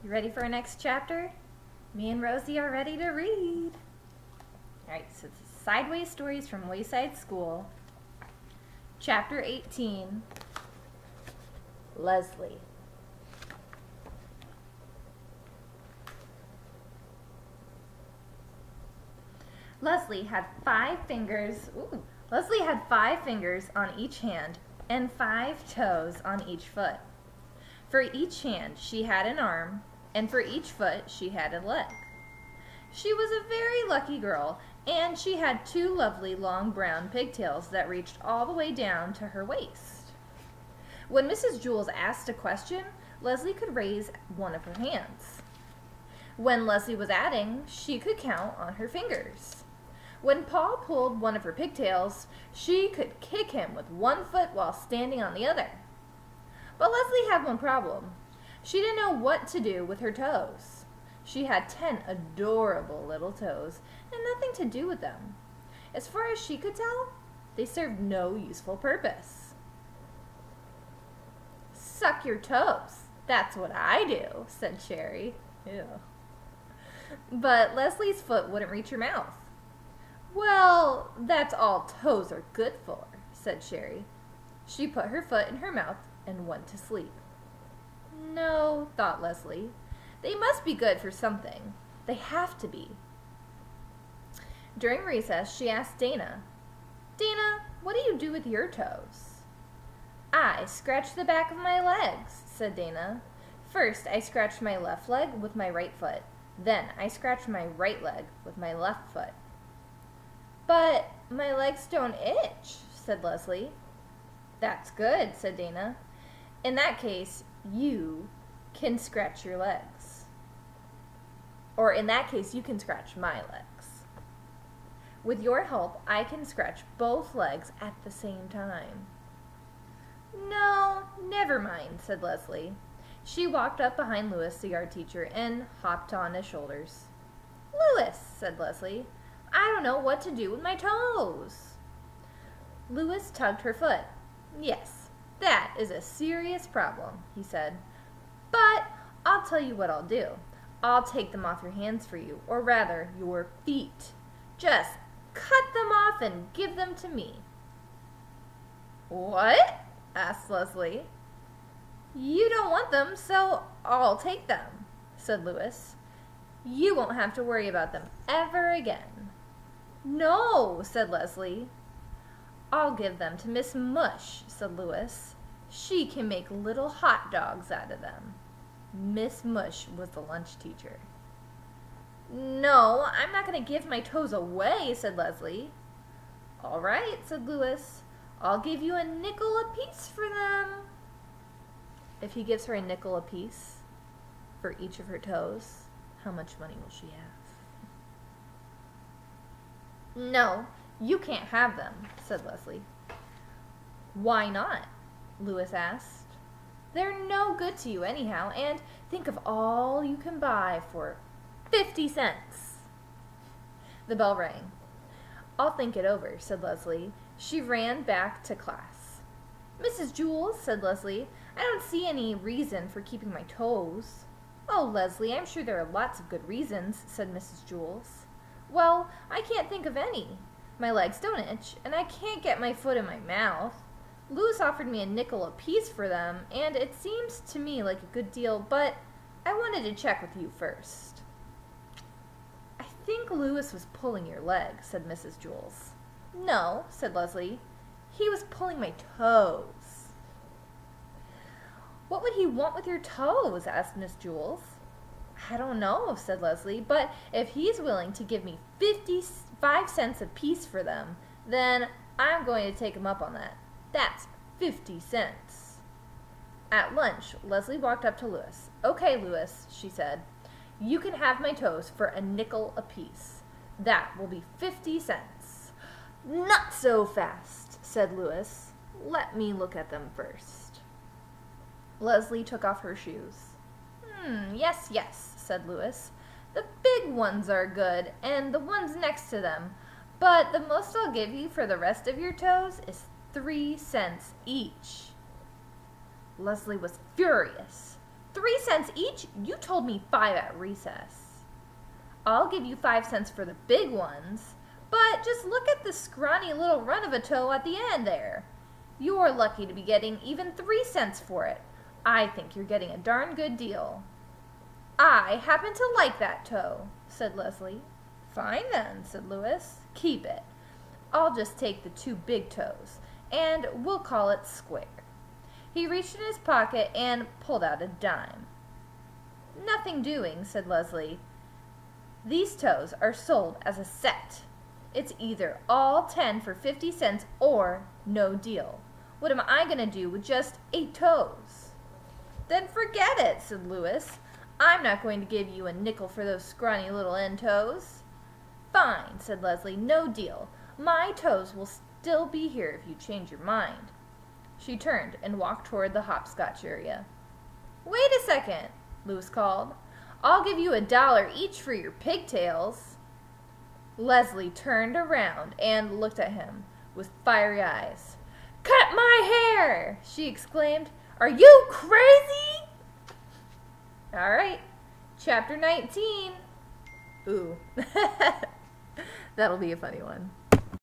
You ready for our next chapter? Me and Rosie are ready to read. Alright, so it's Sideways Stories from Wayside School, Chapter 18, Leslie. Leslie had 5 fingers on each hand and 5 toes on each foot. For each hand she had an arm, and for each foot she had a leg. She was a very lucky girl, and she had 2 lovely long brown pigtails that reached all the way down to her waist. When Mrs. Jules asked a question, Leslie could raise one of her hands. When Leslie was adding, she could count on her fingers. When Paul pulled one of her pigtails, she could kick him with one foot while standing on the other. But Leslie had one problem. She didn't know what to do with her toes. She had 10 adorable little toes and nothing to do with them. As far as she could tell, they served no useful purpose. "Suck your toes. That's what I do," said Cherry. Ew. But Leslie's foot wouldn't reach her mouth. "Well, that's all toes are good for," said Cherry. She put her foot in her mouth and went to sleep. No, thought Leslie. They must be good for something. They have to be. During recess, she asked Dana, "Dana, what do you do with your toes?" "I scratch the back of my legs," said Dana. "First, I scratch my left leg with my right foot. Then I scratch my right leg with my left foot." "But my legs don't itch," said Leslie. "That's good," said Dana. "In that case, you can scratch your legs. Or in that case, you can scratch my legs. With your help, I can scratch both legs at the same time." "No, never mind," said Leslie. She walked up behind Louis, the art teacher, and hopped on his shoulders. "Louis," said Leslie, "I don't know what to do with my toes." Louis tugged her foot. "Yes, that is a serious problem," he said. "But I'll tell you what I'll do. I'll take them off your hands for you, or rather, your feet. Just cut them off and give them to me." "What?" asked Leslie. "You don't want them, so I'll take them," said Louis. "You won't have to worry about them ever again." "No," said Leslie. "I'll give them to Miss Mush," said Louis. "She can make little hot dogs out of them." Miss Mush was the lunch teacher. "No, I'm not going to give my toes away," said Leslie. "All right," said Louis. "I'll give you a nickel apiece for them." If he gives her a nickel apiece for each of her toes, how much money will she have? "No, you can't have them," said Leslie. "Why not?" Louis asked. "They're no good to you anyhow, and think of all you can buy for 50 cents. The bell rang. "I'll think it over," said Leslie. She ran back to class. "Mrs. Jules," said Leslie, "I don't see any reason for keeping my toes." "Oh, Leslie, I'm sure there are lots of good reasons," said Mrs. Jules. "Well, I can't think of any. My legs don't itch, and I can't get my foot in my mouth. Louis offered me a nickel apiece for them, and it seems to me like a good deal, but I wanted to check with you first." "I think Louis was pulling your leg," said Mrs. Jules. "No," said Leslie. "He was pulling my toes." "What would he want with your toes?" asked Miss Jules. "I don't know," said Leslie, "but if he's willing to give me 55 cents apiece for them, then I'm going to take him up on that. That's 50 cents. At lunch, Leslie walked up to Louis. "Okay, Louis," she said, "you can have my toes for a nickel apiece. That will be 50 cents. "Not so fast," said Louis. "Let me look at them first." Leslie took off her shoes. Yes, yes," said Louis. "The big ones are good, and the ones next to them, but the most I'll give you for the rest of your toes is 3 cents each." Leslie was furious. 3 cents each? You told me 5 at recess. I'll give you 5 cents for the big ones, but just look at the scrawny little run of a toe at the end there. You're lucky to be getting even 3 cents for it. I think you're getting a darn good deal. I happen to like that toe, said Leslie. Fine then, said Louis. Keep it. I'll just take the 2 big toes, and we'll call it square. He reached in his pocket and pulled out a dime. Nothing doing, said Leslie. These toes are sold as a set. It's either all 10 for 50 cents or no deal. What am I going to do with just 8 toes? Then forget it, said Louis. I'm not going to give you a nickel for those scrawny little end toes. Fine, said Leslie, no deal. My toes will still be here if you change your mind. She turned and walked toward the hopscotch area. Wait a second, Louis called. I'll give you $1 each for your pigtails. Leslie turned around and looked at him with fiery eyes. Cut my hair, she exclaimed. Are you crazy? All right, chapter 19. Ooh, that'll be a funny one.